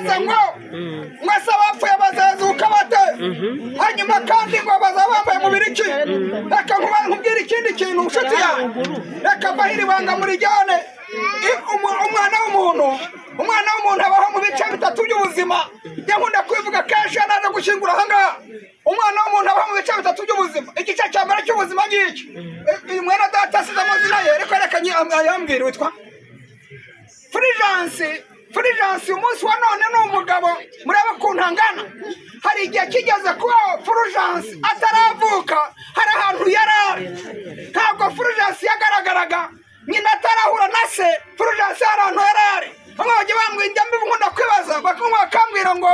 arabaza ngo mwese abapfuye bazazuka bate hanyuma kandi ngo bazaba bambaye umubiri ki reka nkubwire ikindi kintu nshuti yawe reka mbahire ibanga murijyane umwana w'umuntu abaho mu bice bitatu by'ubuzima nkunda kwivuga kenshi naza gushyingura ahangaha umwana w'umuntu abaho mu bice bitatu by'ubuzima igice cya mbere cy'ubuzima ngiki mwene data asize amazina ye reka ayambwira witwa Fulgence umunsi wa none ni umugabo mureba ukuntu angana hari igihe kigeze kuba Fulgence ataravuka hari ahantu yari ari ntabwo Fulgence yagaragaraga nyina atarahura na se Fulgence hari ahantu yari ari bamwe bajya bambwira mbi nkunda kwibaza bakambwira ngo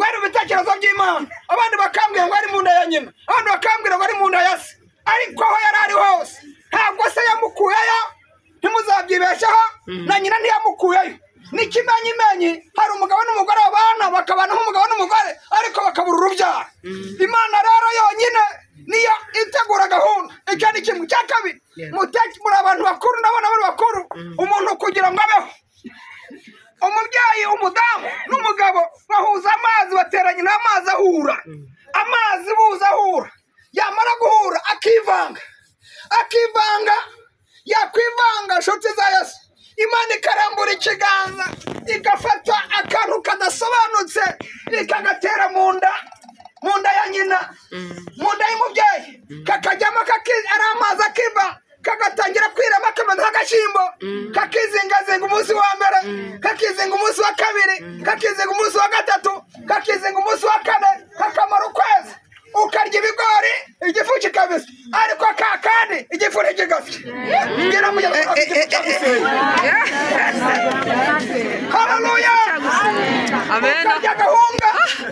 ari ibitekerezo by'Imana abandi bakambwira ngo ari mu nda ya nyina abandi bakambwira ngo ari mu nda ya se ariko aho yari ari hose ntabwo se yamukuyeyo ntimuzabyibeshaho na nyina ntiyamukuyeyo n'ikimenyimenyi hari umugabo n'umugore babana bakabana nk'umugabo n'umugore ariko bakabura urubyaro Imana rero yonyine niyo itegura gahunda icyo ni kimwe cya kabiri muri abantu bakuru ndabona bari bakuru umuntu kugira ngo abeho umubyeyi umudamu n'umugabo bahuza amazi bateranye n'amazi ahura amazi buza ahura yamara guhura akivanga yakwivanga nshuti za Yesu Imana ikarambura ikiganza igafata akantu kadasobanutse ikagatera mu nda ya nyina mu nda y'umubyeyi kakajyamo ari amazi akiva kagatangira kwirama kameze nk'agashyimbo kakizingazinga umunsi wa mbere kakizinga umunsi wa kabiri kakizinga umunsi wa gatatu kakizinga umunsi wa kane kakamara ukwezi ukarya ibigori igifu kikabisa ariko kakandi igifu ntikigasya ngira mu haleluya amen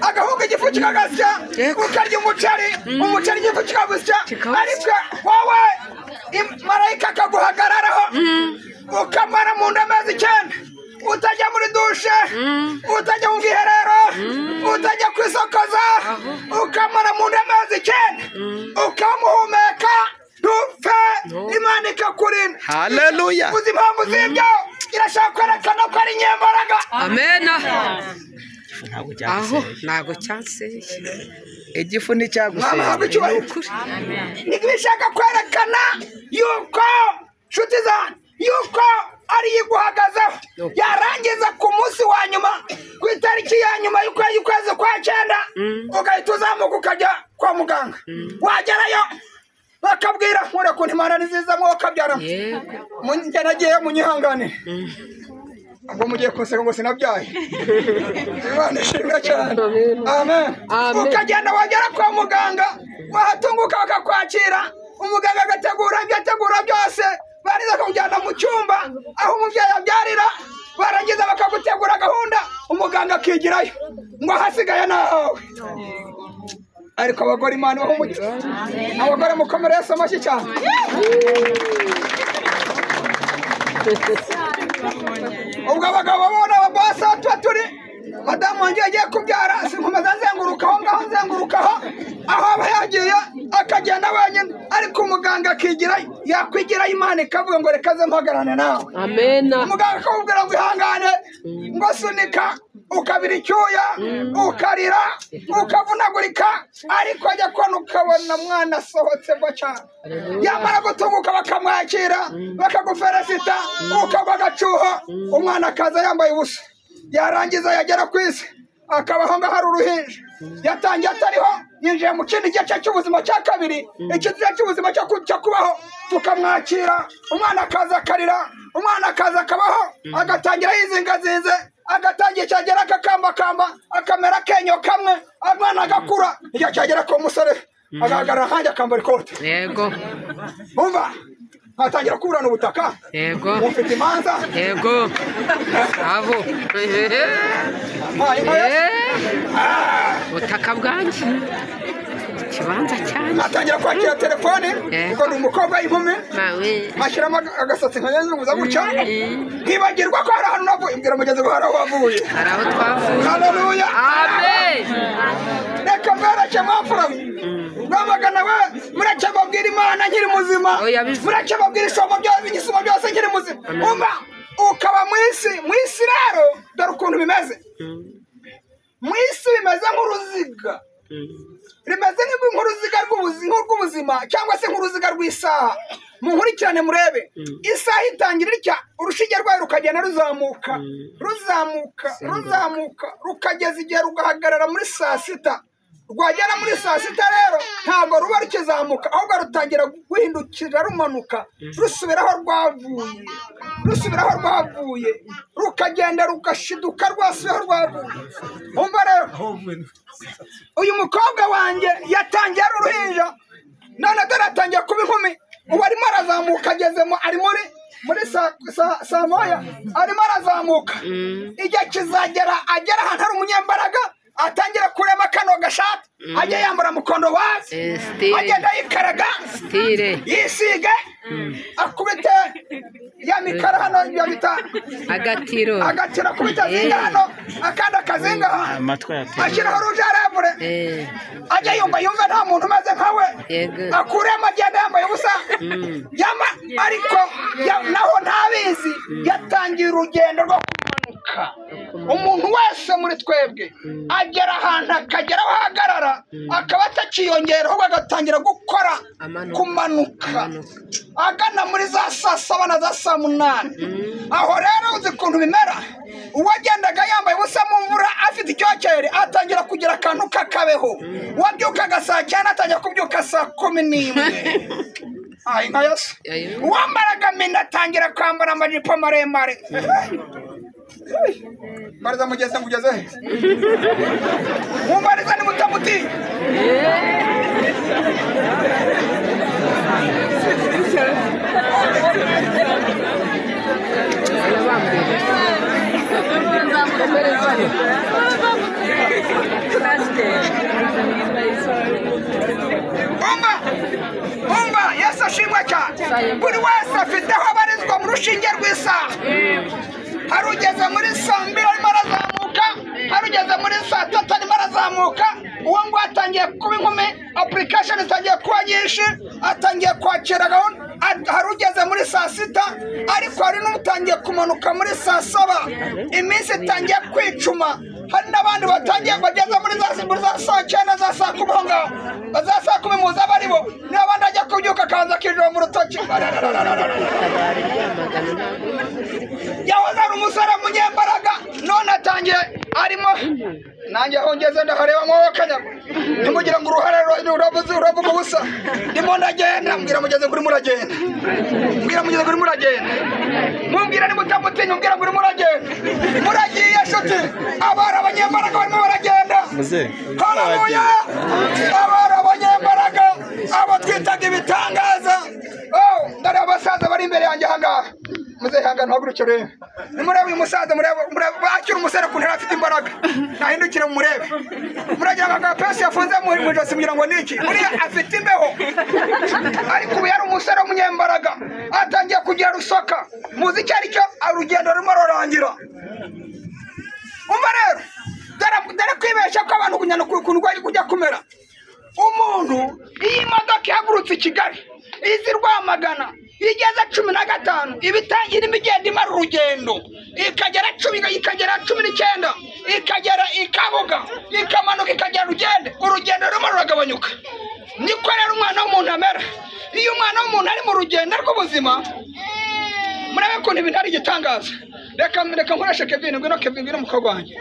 agahunga igifu kikagasya ukarya umuceri igifu kikabisya ariko wowe marayika akaguhagararaho ukamara mu nda amezi 9 utajya muri dushe utajya mu bwiherero utajya kwisokoza ukamara mu nda amezi 9 ukamuhumeka ntupfe Imana ikakurinda haleluya uzi impamvu z'ibyo irashaka kwerekana ko ari nyembaraga amen aho ntago cyanseye igifu nticyaguseye nibishaka kwerekana yuko nshuti zanyu yuko ari yiguhagazeho yarangiza ku munsi wa nyuma ku itariki ya nyuma y'ukwezi kwa 9 ugahita uzamuka ukajya kwa muganga wagerayo bakabwira nkore ko Imana niziza mwo kabyara njye nagiye munyihangane ngo mugiye konseka ngo sinabyaye Imana ishimwe cyane amen ukagenda wagera kwa muganga wahatunguka bakakwakira umuganga agategura byose bariza kujyana mu cyumba aho umubyeyi abyarira barangiza bakagutegura gahunda umuganga akigirayo ngo hasigaye nawe ariko abagore Imana baho umugisha abagore mukomere Yesu amashyi cyane ubwo abagabo babona ababasa turi madamu wanjye yagiye kubyara sinkomeza nzengurukaho aho aba yagiye akagenda wenyine ariko umuganga akigirayo yakwigira Imana ikavuga ngo reka ze mpagarane nawe amen umuganga akakubwira ngo ihangane ngo sunika ukabira icyuya ukarira ukavunagurika ariko ajya kubona ukabona mwana asohotse ngo cyane yamara gutunguka bakamwakira bakaguferesita ukagwa agacuho umwana akaza yambaye ubusa yarangiza yagera ku isi akabaho ngo hari uruhinja yatangiye atariho yinjiye mu kindi gice cy'ubuzima cya kabiri igice cy'ubuzima cyo kubaho tukamwakira umwana akaza akarira umwana akaza akabaho agatangira yizingazinze agatangiye cyagera akakambakamba akamera kenyo kamwe umwana agakura iyo cyagera ku musore agahagarara hanjye akambara ikote yego umva atangira kuburana ubutaka yego ufite imanza yego abo ubutaka bwanjye ikibanza cyane atangira kwakira telefone kuko ni umukobwa w'inkumi ashyiramo agasatsi nkazunguza gutya ntibagirwa ko hari ahantu navuye mbwira mugenzi ngo hari aho wavuye hari aho twavuye haleluya amen reka mwereke mwafura mwamagana we mureke babwira Imana nkiri muzima mureke babwira isomo byose nkiri muzima umva ukaba mu isi rero dore ukuntu bimeze mu isi bimeze nk'uruziga rimeze nk'uruziga rw'ubuzima cyangwa se nk'uruziga rw'isaha munkurikirane murebe isaha itangira itya urushinge rwayo rukagenda ruzamuka rukageza igihe rugahagarara muri saa sita rwagera muri saa sita rero ntabwo ruba rukizamuka ahubwo rutangira guhindukira rumanuka rusubiraho rwavuye rukagenda rugashiduka rwasubiyeho rwavuye umva rero uyu mukobwa wanjye yatangiye ari uruhinja none dore atangiye kuba inkumi ubu arimo arazamuka agezemo ari muri saa moya arimo arazamuka igihe kizagera agera ahantu hari umunyembaraga atangira kurema kano gashati ajya yambara mukondo wazi agenda yikaraga yisige akubite ya mikara hano yabita agatiro akubita zinga hano akanda kazinga ashyiraho rujarevure ajya yumva nta muntu umaze nkawe akuremo agenda yambaye ubusa ariko naho ntabizi yatangiye urugendo rwo umuntu wese muri twebwe agera ahantu akagera aho ahagarara akaba atakiyongera ahubwo agatangira gukora kumanuka agana muri za saa saba na za saa munani aho rero uzi ukuntu bimera uwagendaga yambaye ubusa mu mvura afite icyokere atangira kugira akantu k'akabeho uwabyukaga saa cyenda atangira kubyuka saa 11 nka yose uwambaraga mini atangira kwambara amajipo maremare Mariza mugeze ngugeze Mariza ni mutamuti Umba Yesu ashimwe cyane buri wese afite aho abarizwa mu rushinge rw'isaha harugeze muri saa 2 arimo arazamuka harugeze muri saa 3 arimo arazamuka uwo ngo atangiye kuba inkumi application itangiye kuba nyinshi atangiye kwakira gahunda harugeze muri saa 6 ariko hari n'utangiye kumanuka muri saa 7 iminsi itangiye kwicuma hari n'abandi batangiye bageze muri za saa 9 za saa 10 za saa 10 muza baribo n'abandi ajya kubyuka kanza kijoro mu rutoki yahoze ari umusore munyembaraga none atangiye arimo nanjye hongeze ndahareba mu wakanyago ntimugira ngo uruhare uravuga ubusa ndimo ndagenda mbwira mugeze kuri muragenda mumbwira ni mutamutinya mbwira ngo muragenda muragiye shuti abara abanyembaraga barimo baragenda haleluya abara abanyembaraga abo twitaga ibitangaza ndareba abasaza bari imbere yanjye ahangaha muzehanga ntagurukyo rero nimurebe uyu musaza murebe bakira umusore ku ntera afite imbaraga nahindukire murebe muragira ngo pesi yafunze mu ijosi kugira ngo niki buriya afite imbeho ariko ubu yari umusore w'umunyembaraga atangiye kugira rusoka muzi icyo ari cyo urugendo rurimo rurangira umva rero dore kwibeshya ko abantu kunyana kujya kumera umuntu iyi modoka ihagurutse i Kigali izi Rwamagana igeze 15 ibitangira imigenda imara urugendo ikagera 10 ikagera 19 ikagera ikabuga ikamanuka ikagera urugendo rumwe ruragabanyuka niko rero umwana w'umuntu amera iyo umwana w'umuntu ari mu rugendo rw'ubuzima murabe ko ibintu ari igitangaza reka nkoresha Kevin ngwino mukagwanye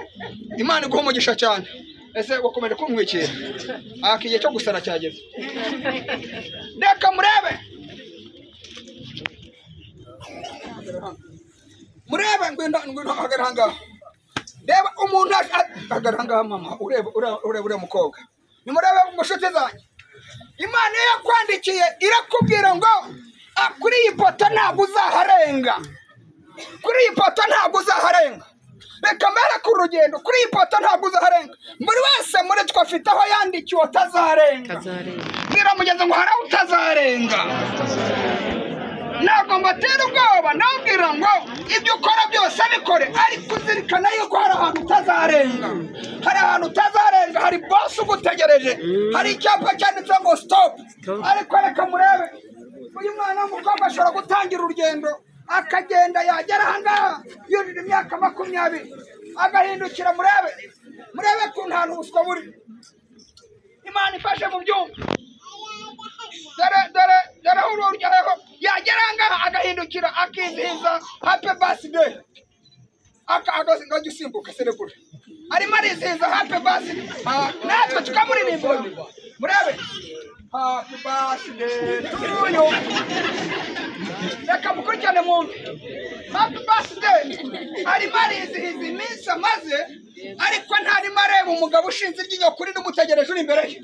Imana iguha umugisha cyane ese wakomeje kumwikira akiye cyo gusara cyageze reka murebe ngwino agaranga reba umuntu agaranga mama urebe mukobwa nimurebe umushuti zanjye Imana yakwandikiye irakubwira ngo kuri iyi poto ntabwo uzaharenga reka mbere ku rugendo kuri iyi poto ntabwo uzaharenga buri wese muri twe afite aho yandikiwe atazarenga mbwira mugeze ngo hari aho utazarenga ntabwo mbatera ubwoba nabwira ngo ibyo ukora byose abikore ariko uzirikana yuko hari ahantu utazarenga hari boss ugutegereje hari icyapa cyanditse ngo stop ariko reka murebe uyu mwana w'umukobwa ashobora gutangira urugendo akagenda yagera ahangaha yujuje imyaka 20 agahindukira murebe murebe ko nta ruswa buri Imana ifashe mu byumba dore aho ururyaho yagera ngaha agahindukira akizihiza happy birthday akagasinga gisimbuka serebura arimo arizihiza happy birthday natwe tukamuririmba murebe happy birthday to you reka mukurikirane mwumve happy birthday arimo arizihiza iminsi amaze ariko ntarimo areba umugabo ushinze iryinyo kuri n'umutegereje uri imbere ye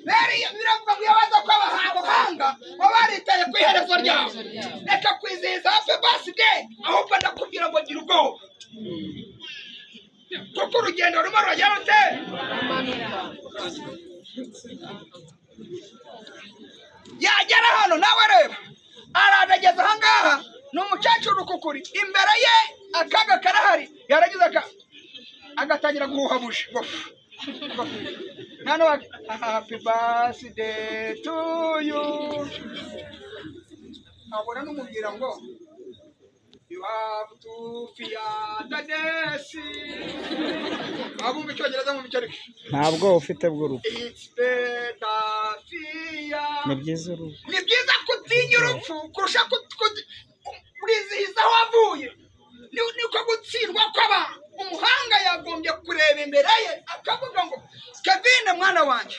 rero biravuga ngo yabaza ko abahanga baba baritaye ku iherezo ryawe reka kwizihiza happy birthday ahubwo ndakubwira ngo gira ubwoba kuko urugendo rumwe ruragera rute yagera hano nawe reba arandageza ahangaha ni umukecuru kukuri imbere ye akaga karahari yaragize agatangira guhuhabusha nano happy birthday to you abona n'umubwira ngo you have to fear the death abumva icyongereza mu bicarike ntabwo ufite bw'urupfu it's better fear ni byiza kutinya urupfu kurusha kurizihiza aho wavuye niko gutsindwa kw'abantu umuhanga yagombye kureba imbere ye akavuga ngo Kevin mwana wanjye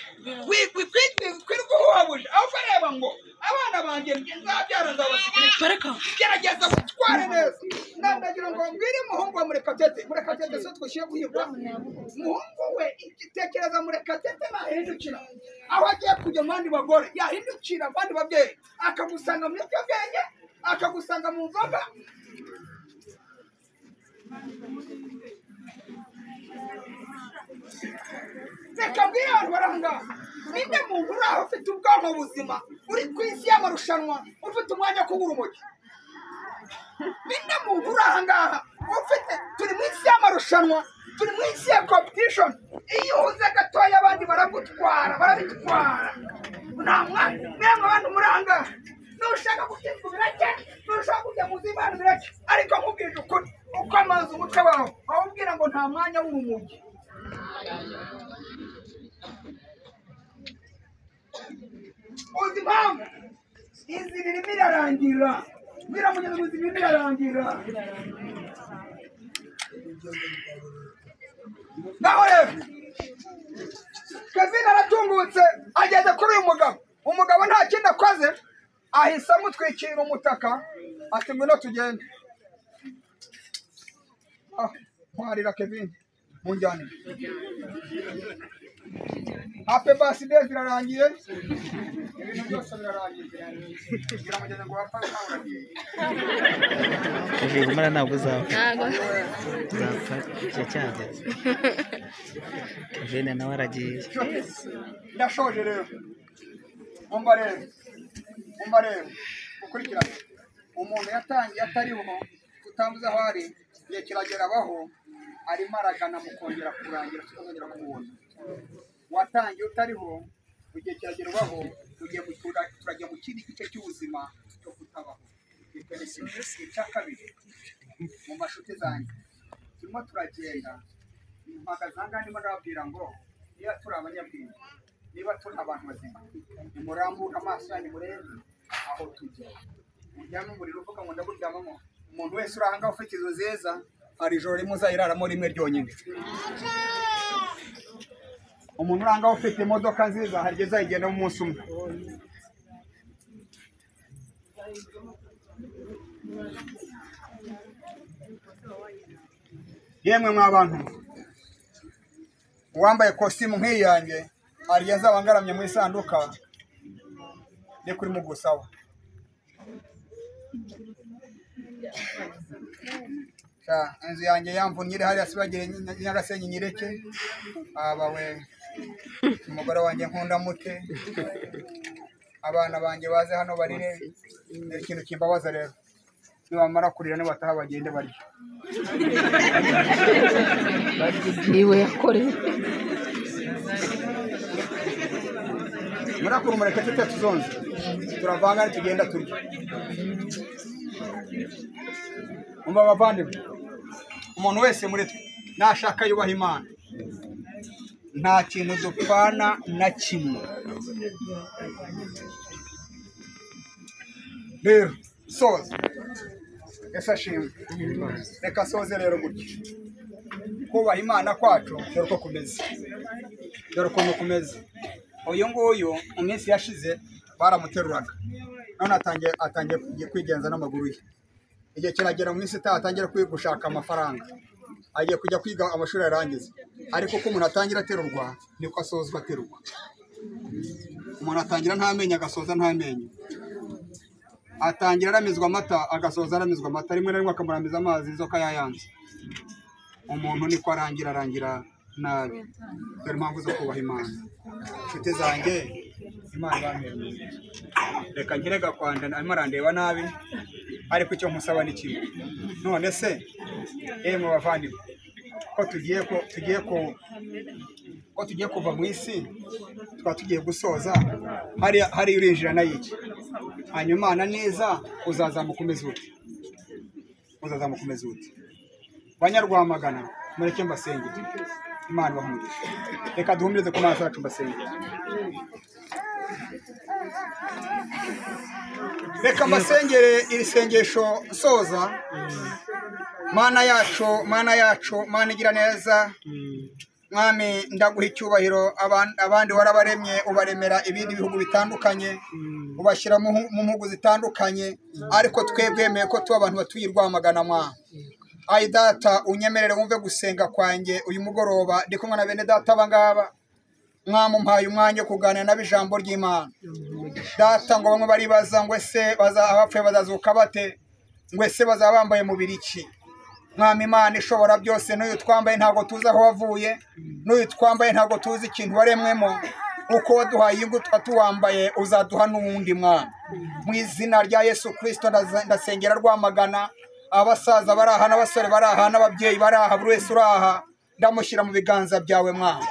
kwiriguhabuje aho fareba ngo abana banjye nzabyara nzabasigira gerageza gutwara neza nandagira ngo mbwire umuhungu wa Murekatete so twashiye guhirwa umuhungu we igitekereza Murekatete nahindukira aho agiye kujya mu bandi bagore yahindukira abandi babyeyi akagusanga mu bwenge akagusanga mu nzoga reka mbwira abantu barangaha ninde muntu uri aho ufite ubwonko buzima uri ku isi y'amarushanwa ufite umwanya wo kugura umugi ninde muntu uri ahangaha ufite turi mu isi y'amarushanwa turi mu isi ya competition iyo uhuze gatoya abandi barabitwara nta mwanya mwemwe abantu muri ahangaha nushaka gutsinda birake nushaka kujya mu z'Imana birake ariko nkubwije ukuri uko amazi umutwe wawe awubwira ngo nta mwanya w'umugi uzi impamvu inzira irimo irarangira biramugeza ngo inzira irimo irarangira naho rero Kevin aratungutse ageze kuri uyu umugabo nta kindi akoze ahise amutwikira umutaka ati ngwino tugende mwarira Kevin munjyane happy birthday zirarangiye ibintu byose birarangiye biramugeze ngo wapfa uragiye umara ntabwo uzapfa cyageze Kevin nawe aragiye ndashoje rero umva rero ukurikirana umuntu yatangiye atariho utambuze aho ari igihe kiragera abaho arimo aragana mu kongera kurangira tukazongera kumubona watangiye utariho igihe kiragerwaho turajya mu kindi gice cy'ubuzima cyo kutabaho icya kabiri mu mashuti zanjye turimo turagenda mpagaze ahangaha ndimo ndababwira ngo niba turi abanyabwenge niba turi abantu bazima nimurambure amaso yanyu murebe aho tujya uryame umuriro uvuga ngo ndaburyamamo umuntu wese uri ahangaha ufite izo zeza hari ijoro rimwe uzayiraramo rimwe ryonyine umuntu uri ahangaha ufite imodoka nziza hari igihe uzayigendamo umunsi umwe yemwe mwabantu uwambaye kositimu nk'iyi yanjye hari igihe azaba ngaramye mu isanduka ni kuri mugusawa inzu yanjye yamvunnye hariya sibagire Nyagasenyi nyireke abawe umugore wanjye nkunda mute abana banjye baze hano barire ikintu kimbabaza rero nibamara kurira nibataha bagende barya iwe yakoreye murakuru Murekatete tuzonze turavanga tugenda turya umva bavandimwe umuntu wese muri twe nashaka yubaha Imana nta kintu dupfana na kimwe. Rero soza ese ashimwe, reka soze rero gutya. Kubaha Imana kwacu dore uko kumeze, dore ukuntu kumeze. Uyu nguyu mu minsi yashize baramuteruraga, none atangiye kwigenza n'amaguru ye. Igihe kiragera mu minsi itaha atangira gushaka amafaranga, agiye kujya kwiga amashuri yarangiza. Ariko uko umuntu atangira aterurwa niko asozwa aterurwa. Umuntu atangira ntamenye agasoza ntamenye, atangira aramizwa amata agasoza aramizwa amata, rimwe na rimwe akamuramiza amazi inzoka yayanze. Umuntu niko arangira nabi. Dore impamvu zo kubaha Imana. Inshuti zanjye, Imana ibampereye, reka ngire gakwanda arimo arandeba nabi, ariko icyo musaba ni kimwe. None se mu bavandimwe, ko tugiye kuva mu isi, tukaba tugiye gusoza, hari urinjira na yiki. Hanyuma Imana neza uzazamuka umeze ute? Uzazamuka umeze ute? Banyarwamagana mureke mbasengere, Imana ibahumugishe. Reka duhumirize ku maso yacu mbasengere. Reka mbasengere iri sengesho soza. Mana yacu, Mana igira neza, Mwami ndaguha icyubahiro. Abandi warabaremye ubaremera ibindi bihugu bitandukanye, ubashyira mu mpugu zitandukanye, ariko twebwemeye ko tuba abantu batuye Rwamagana. Mwa ayi data, unyemerere wumve gusenga kwanjye uyu mugoroba ndi kumwe na bene data abangaba. Mwami umpaye umwanya wo kuganira n'ab'ijambo ry'Imana. Data, ngo bamwe baribaza ngo ese abapfuye bazazuka bate, ngo ese bazaba bambaye mubiri ki? Mwami Imana ishobora byose, n'uyu twambaye ntabwo tuzi aho wavuye, n'uyu twambaye ntabwo tuzi ikintu waremwemo. Uko waduhaye iyi ngutwa tuwambaye uzaduha n'uwundi. Mwami, mu izina rya Yesu Kristo ndasengera Rwamagana, abasaza bari aha n'abasore bari aha n'ababyeyi bari aha, buri wese uri aha ndamushyira mu biganza byawe. Mwami,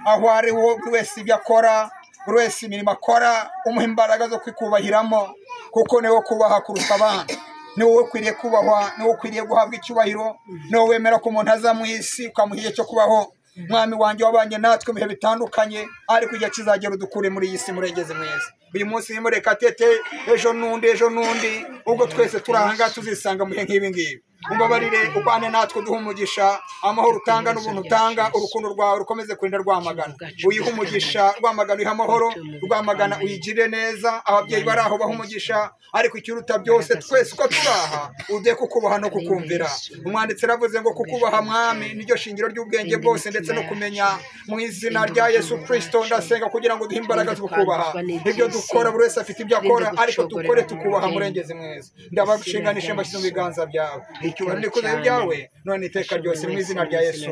aho ari buri wese ibyo akora, buri wese imirimo akora, umuha imbaraga zo kwikubahiramo, kuko niwe kubaha kurusha abandi. Ni wowe ukwiriye kubahwa, ni wowe ukwiriye guhabwa icyubahiro, ni wowe wemera ko umuntu aza mu isi ukamuha igihe cyo kubaho. Mwami wanjye wabanye natwe mu bihe bitandukanye, ariko igihe kizagera udukure muri iyi si murengeze mwese. Uyu munsi nimureka tete, ejo n'undi, ubwo twese turahanga tuzisanga mu bihe nk'ibi ngibi. Umbabarire ubane natwe, duha umugisha, amahoro utanga n'ubuntu utanga, urukundo rwawe rukomeze kurinda Rwamagana. Uyiha umugisha Rwamagana, uyiha amahoro Rwamagana, uyigire neza. Ababyeyi bari aho baha umugisha, ariko ikiruta byose twese uko turaha ude kukubaha no kukumvira. Umwanditsi aravuze ngo kukubaha Mwami niryo shingiro ry'ubwenge bwose ndetse no kumenya. Mu izina rya Yesu Kristo ndasenga kugira ngo duhe imbaraga zo kukubaha. Ibyo dukora buri wese afite ibyo akora, ariko dukore tukubaha murengeze mwese. Ndabashinganisha mbashyize mu biganza byawe. Icyubahiro n'ikuzo byawe none iteka ryose mu izina rya Yesu.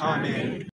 Amen.